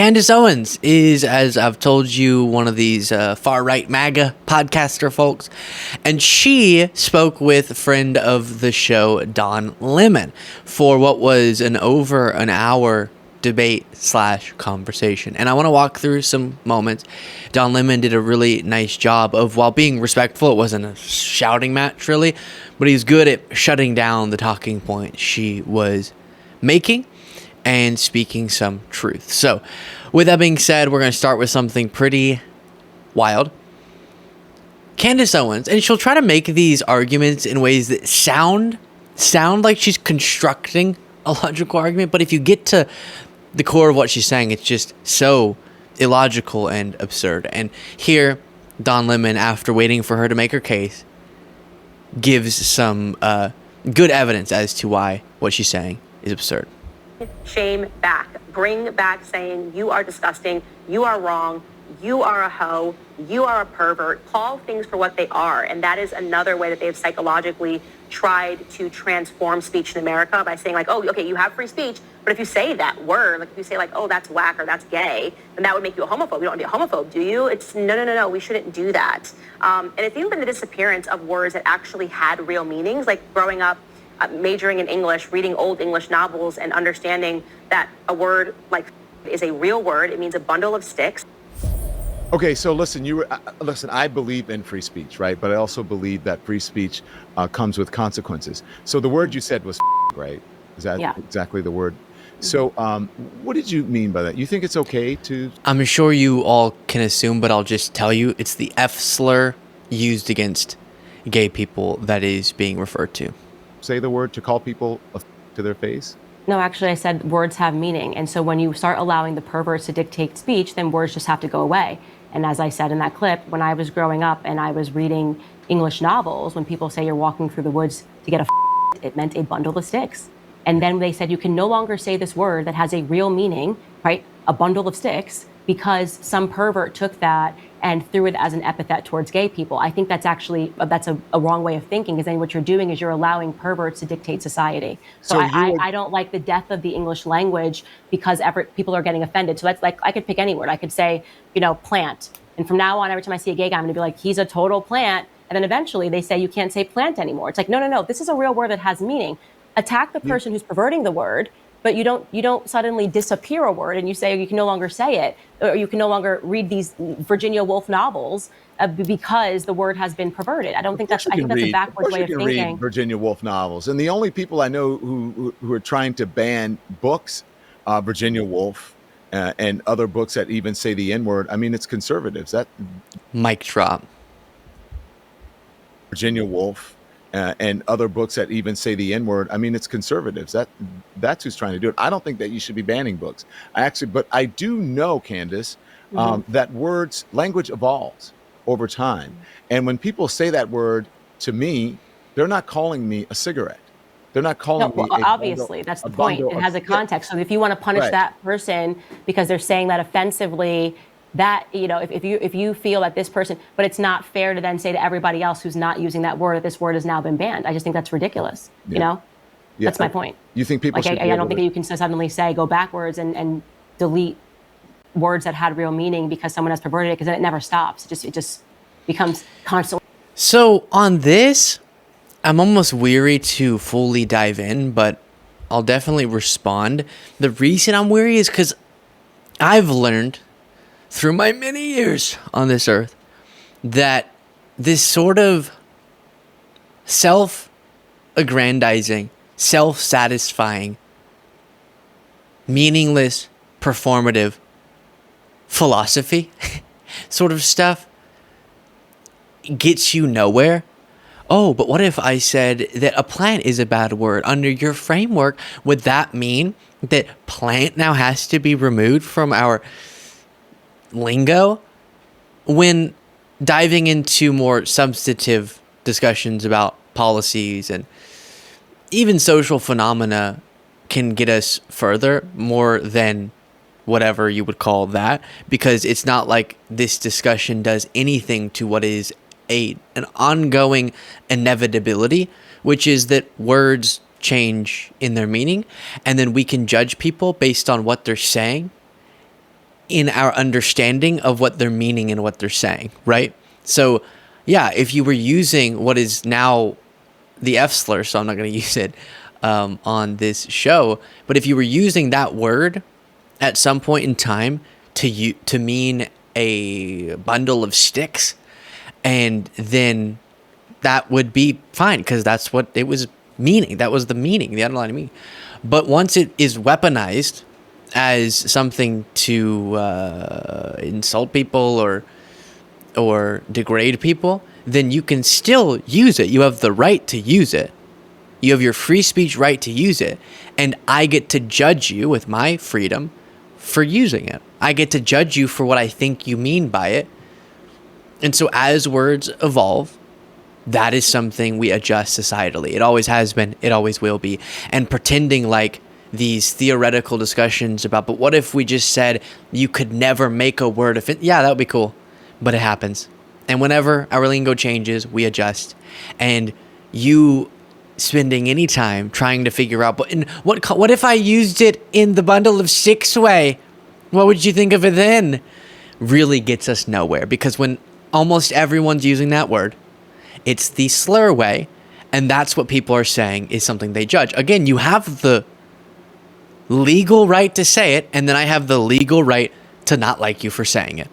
Candace Owens is, as I've told you, one of these far-right MAGA podcaster folks, and she spoke with a friend of the show, Don Lemon, for what was an over an hour debate / conversation. And I want to walk through some moments. Don Lemon did a really nice job of, while being respectful, it wasn't a shouting match really, but he was good at shutting down the talking point she was making and speaking some truth. So with that being said, we're going to start with something pretty wild. Candace Owens, and she'll try to make these arguments in ways that sound like she's constructing a logical argument, but if you get to the core of what she's saying, it's just so illogical and absurd. And here, Don Lemon, after waiting for her to make her case, gives some good evidence as to why what she's saying is absurd. Shame back. Bring back saying you are disgusting, you are wrong, you are a hoe, you are a pervert. Call things for what they are. And that is another way that they've psychologically tried to transform speech in America by saying like, oh, okay, you have free speech, but if you say that word, like if you say like, oh, that's whack or that's gay, then that would make you a homophobe. You don't want to be a homophobe, do you? It's no, we shouldn't do that. And it's even been the disappearance of words that actually had real meanings, like growing up, majoring in English, reading old English novels and understanding that a word like is a real word. It means a bundle of sticks. Okay, so listen, I believe in free speech, right? But I also believe that free speech comes with consequences. So the word you said was right? Is that exactly the word? So what did you mean by that? You think it's okay to... I'm sure you all can assume, but I'll just tell you, it's the F slur used against gay people that is being referred to. Say the word to call people to their face? No, actually, I said words have meaning. And so when you start allowing the perverts to dictate speech, then words just have to go away. And as I said in that clip, when I was growing up and I was reading English novels, when people say you're walking through the woods to get a it meant a bundle of sticks. And then they said you can no longer say this word that has a real meaning, right? A bundle of sticks, because some pervert took that and threw it as an epithet towards gay people. I think that's actually, that's a wrong way of thinking, because then what you're doing is you're allowing perverts to dictate society. So I don't like the death of the English language because people are getting offended. So that's like, I could pick any word. I could say, plant. And from now on, every time I see a gay guy, I'm gonna be like, he's a total plant. And then eventually they say you can't say plant anymore. It's like, no, this is a real word that has meaning. Attack the person who's perverting the word, but you don't suddenly disappear a word and you say you can no longer say it, or you can no longer read these Virginia Woolf novels because the word has been perverted. I think that's a backwards way of thinking. Read Virginia Woolf novels, and the only people I know who are trying to ban books, Virginia Woolf, and other books that even say the N-word. I mean, it's conservatives. That mic drop. Virginia Woolf. And other books that even say the N-word. I mean, it's conservatives. That's who's trying to do it. I don't think that you should be banning books. But I do know, Candace, that language evolves over time. And when people say that word to me, they're not calling me a cigarette. They're not calling me. Obviously, that's the point. It has a context. So if you want to punish that person because they're saying that offensively, that, if you feel that this person, but it's not fair to then say to everybody else who's not using that word that this word has now been banned. I just think that's ridiculous. That's my point. You think people should I don't think that you can suddenly say go backwards and delete words that had real meaning because someone has perverted it, because then it never stops. It just becomes constantly. So on this, I'm almost weary to fully dive in, but I'll definitely respond. The reason I'm weary is because I've learned through my many years on this earth that this sort of self-aggrandizing, self-satisfying, meaningless, performative philosophy sort of stuff gets you nowhere. Oh, but what if I said that a plant is a bad word? Under your framework, would that mean that plant now has to be removed from our lingo? When diving into more substantive discussions about policies and even social phenomena can get us further more than whatever you would call that, because it's not like this discussion does anything to what is an ongoing inevitability, which is that words change in their meaning, and then we can judge people based on what they're saying in our understanding of what they're meaning and what they're saying, right? So, yeah, if you were using what is now the F slur, so I'm not going to use it on this show, but if you were using that word at some point in time to mean a bundle of sticks, and then that would be fine because that's what it was meaning. That was the meaning, the underlying meaning. But once it is weaponized as something to insult people or degrade people, then you can still use it. You have the right to use it. You have your free speech right to use it. And I get to judge you with my freedom for using it. I get to judge you for what I think you mean by it. And so as words evolve, that is something we adjust societally. It always has been. It always will be. And pretending like these theoretical discussions about, but what if we just said you could never make a word offensive? Yeah, that would be cool. But it happens. And whenever our lingo changes, we adjust. And you spending any time trying to figure out, but what if I used it in the bundle of six way? What would you think of it then? Really gets us nowhere, because when almost everyone's using that word, it's the slur way, and that's what people are saying is something they judge. Again, you have the legal right to say it, and then I have the legal right to not like you for saying it.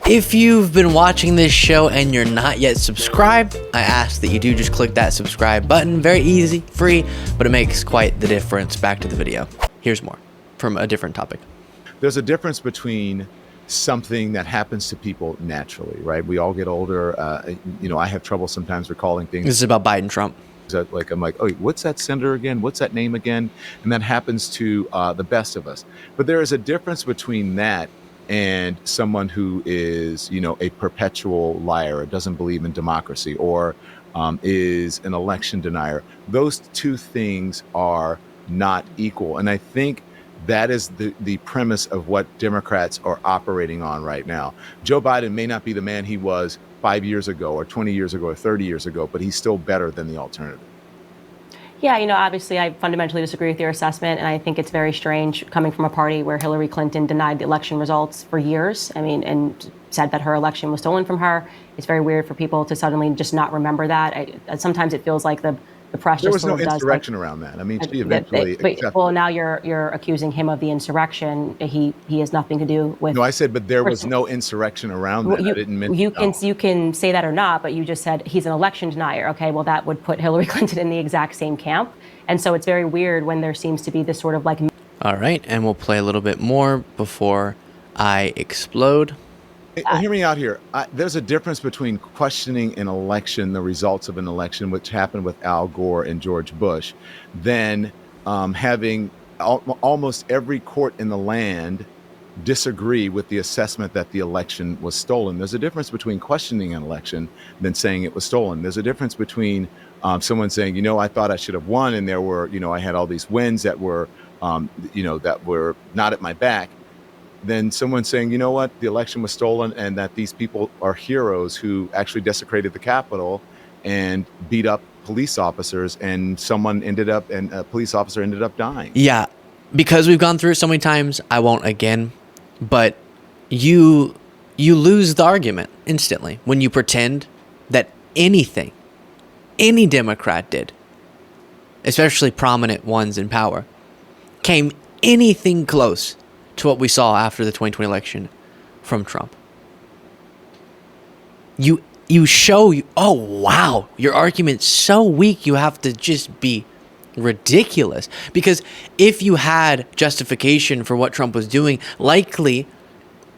If you've been watching this show and you're not yet subscribed, I ask that you do just click that subscribe button. Very easy, free, but it makes quite the difference. Back to the video. Here's more from a different topic. There's a difference between something that happens to people naturally, right? We all get older. I have trouble sometimes recalling things. This is about Biden, Trump. I'm like, oh, what's that senator again? What's that name again? And that happens to the best of us. But there is a difference between that and someone who is, a perpetual liar, or doesn't believe in democracy, or is an election denier. Those two things are not equal. And I think that is the premise of what Democrats are operating on right now. Joe Biden may not be the man he was 5 years ago or 20 years ago or 30 years ago, but he's still better than the alternative. Yeah, obviously I fundamentally disagree with your assessment, and I think it's very strange coming from a party where Hillary Clinton denied the election results for years, and said that her election was stolen from her. It's very weird for people to suddenly just not remember that. Sometimes it feels like the press there just was no sort of insurrection around that. I mean, she eventually accepted. Well, now you're accusing him of the insurrection. He has nothing to do with. No, I said, but there was no insurrection around that. I didn't mention. You can say that or not, but you just said he's an election denier. Okay, well that would put Hillary Clinton in the exact same camp, and so it's very weird when there seems to be this sort of like. All right, and we'll play a little bit more before I explode. Hear me out here. There's a difference between questioning an election, the results of an election, which happened with Al Gore and George Bush, than having almost every court in the land disagree with the assessment that the election was stolen. There's a difference between questioning an election than saying it was stolen. There's a difference between someone saying, I thought I should have won, and there were, I had all these wins that were, that were not at my back. Then someone saying, the election was stolen, and that these people are heroes who actually desecrated the Capitol and beat up police officers, and a police officer ended up dying. Yeah, because we've gone through it so many times, I won't again, but you lose the argument instantly when you pretend that anything any Democrat did, especially prominent ones in power, came anything close to what we saw after the 2020 election from Trump. You show, oh wow, your argument's so weak, you have to just be ridiculous. Because if you had justification for what Trump was doing, likely,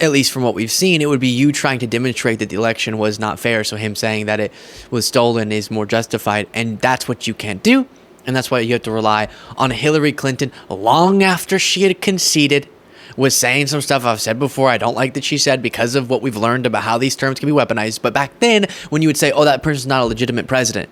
at least from what we've seen, it would be you trying to demonstrate that the election was not fair. So him saying that it was stolen is more justified. And that's what you can't do. And that's why you have to rely on Hillary Clinton long after she had conceded, was saying some stuff I've said before I don't like that she said because of what we've learned about how these terms can be weaponized. But back then, when you would say, oh, that person's not a legitimate president,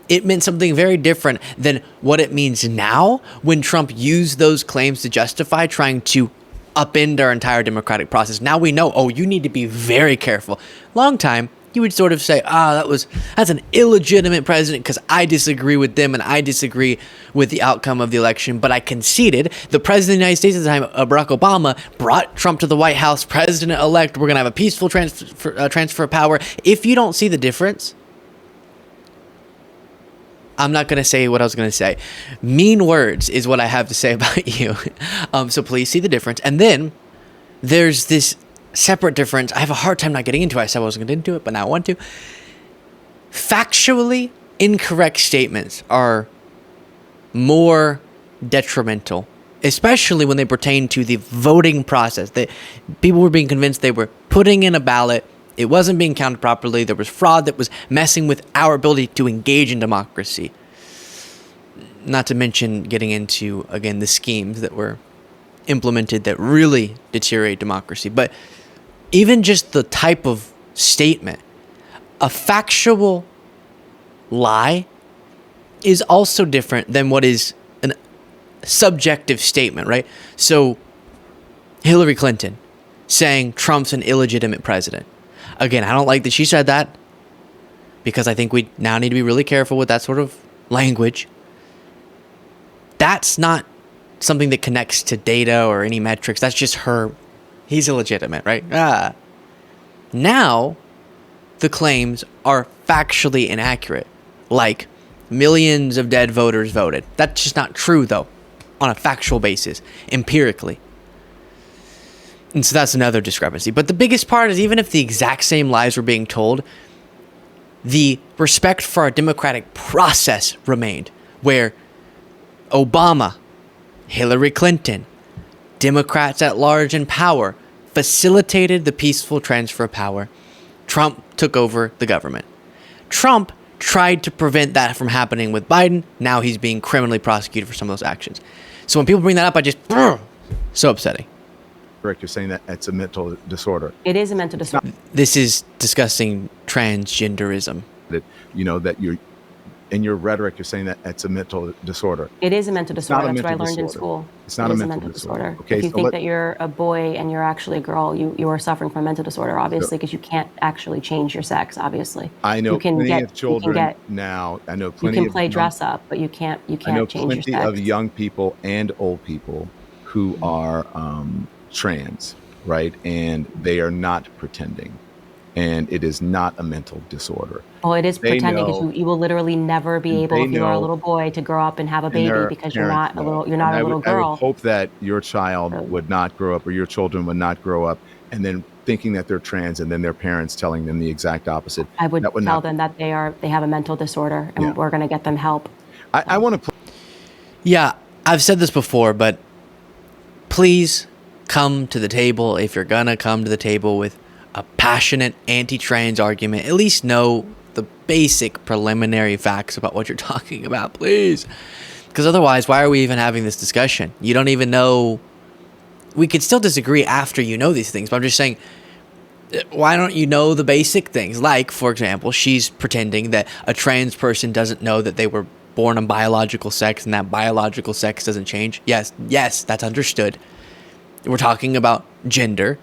it meant something very different than what it means now when Trump used those claims to justify trying to upend our entire democratic process. Now we know, oh, you need to be very careful. Long time, you would sort of say, that's an illegitimate president because I disagree with them and I disagree with the outcome of the election. But I conceded the president of the United States at the time, Barack Obama, brought Trump to the White House, president-elect. We're going to have a peaceful transfer of power. If you don't see the difference, I'm not going to say what I was going to say. Mean words is what I have to say about you. So please see the difference. And then there's this separate difference. I have a hard time not getting into it. I said I wasn't going to do it, but now I want to. Factually incorrect statements are more detrimental, especially when they pertain to the voting process. People were being convinced they were putting in a ballot. It wasn't being counted properly. There was fraud that was messing with our ability to engage in democracy. Not to mention getting into, again, the schemes that were implemented that really deteriorate democracy. But even just the type of statement, a factual lie is also different than what is a subjective statement, right? So Hillary Clinton saying Trump's an illegitimate president. Again, I don't like that she said that because I think we now need to be really careful with that sort of language. That's not something that connects to data or any metrics. That's just her. He's illegitimate, right? Now, the claims are factually inaccurate. Like, millions of dead voters voted. That's just not true, though, on a factual basis, empirically. And so that's another discrepancy. But the biggest part is even if the exact same lies were being told, the respect for our democratic process remained, where Obama, Hillary Clinton, Democrats at large in power facilitated the peaceful transfer of power. Trump took over the government. Trump tried to prevent that from happening with Biden. Now he's being criminally prosecuted for some of those actions. So when people bring that up, I just, so upsetting. Correct. You're saying that it's a mental disorder. It is a mental disorder. This is discussing transgenderism. That, that you're, in your rhetoric, you're saying that it's a mental disorder. It is a mental disorder. That's what I learned disorder. in school. It's not a mental disorder. Okay, if you think that you're a boy and you're actually a girl, you are suffering from a mental disorder, obviously, because you can't actually change your sex, obviously. I know plenty of children now. I know plenty. You can play dress up, but you can't change your sex. I know plenty of young people and old people who are trans, right? And they are not pretending. And it is not a mental disorder. Well, it is pretending because you will literally never be able, if you are a little boy, to grow up and have a baby because you're not a little girl. I would hope that your child would not grow up, or your children would not grow up, and then thinking that they're trans, and then their parents telling them the exact opposite. I would tell them that they have a mental disorder, and we're going to get them help. I want to. Yeah, I've said this before, but please come to the table if you're gonna come to the table with a passionate anti-trans argument. At least know the basic preliminary facts about what you're talking about, please. Because otherwise, why are we even having this discussion? You don't even know. We could still disagree after you know these things, but I'm just saying, why don't you know the basic things? Like, for example, she's pretending that a trans person doesn't know that they were born of biological sex and that biological sex doesn't change. Yes, that's understood. We're talking about gender,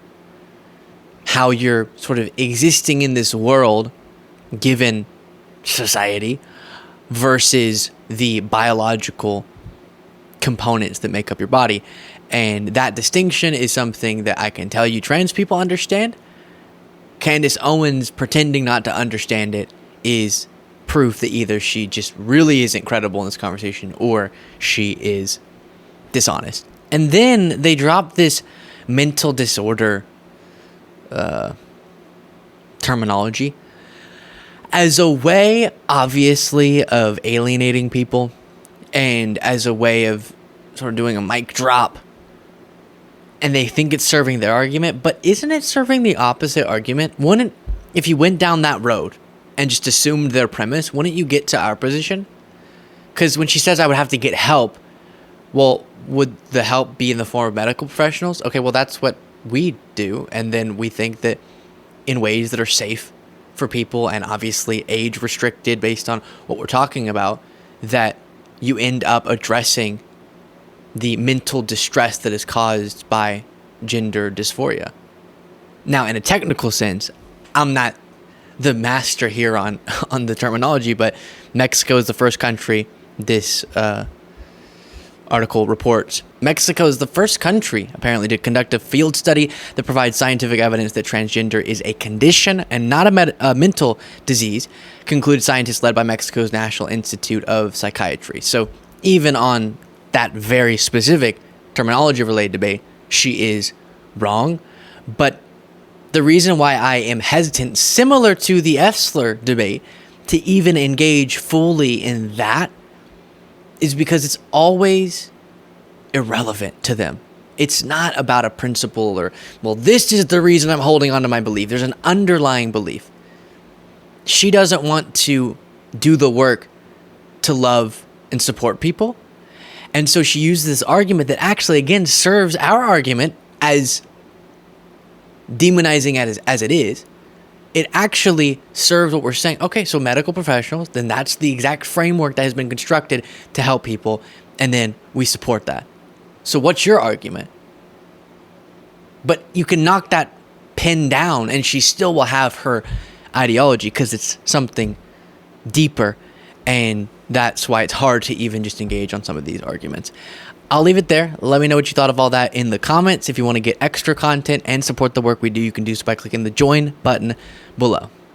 how you're sort of existing in this world given society versus the biological components that make up your body. And that distinction is something that I can tell you trans people understand. Candace Owens pretending not to understand it is proof that either she just really isn't credible in this conversation or she is dishonest. And then they drop this mental disorder terminology as a way, obviously, of alienating people and as a way of sort of doing a mic drop. And they think it's serving their argument, but isn't it serving the opposite argument? Wouldn't, if you went down that road and just assumed their premise, wouldn't you get to our position? Because when she says I would have to get help, well, would the help be in the form of medical professionals? Okay, well, that's what we do. And then we think that in ways that are safe for people and obviously age restricted based on what we're talking about, that you end up addressing the mental distress that is caused by gender dysphoria. Now, in a technical sense, I'm not the master here on the terminology, but Mexico is the first country this article reports. Mexico is the first country, apparently, to conduct a field study that provides scientific evidence that transgender is a condition and not a mental disease, concluded scientists led by Mexico's National Institute of Psychiatry. So even on that very specific terminology-related debate, she is wrong. But the reason why I am hesitant, similar to the Essler debate, to even engage fully in that is because it's always irrelevant to them. It's not about a principle or, well, this is the reason I'm holding on to my belief. There's an underlying belief. She doesn't want to do the work to love and support people. And so she uses this argument that actually, again, serves our argument as demonizing as it is. It actually serves what we're saying. Okay, so medical professionals, then that's the exact framework that has been constructed to help people, and then we support that. So what's your argument? But you can knock that pin down, and she still will have her ideology because it's something deeper, and that's why it's hard to even just engage on some of these arguments. I'll leave it there. Let me know what you thought of all that in the comments. If you want to get extra content and support the work we do, you can do so by clicking the join button below.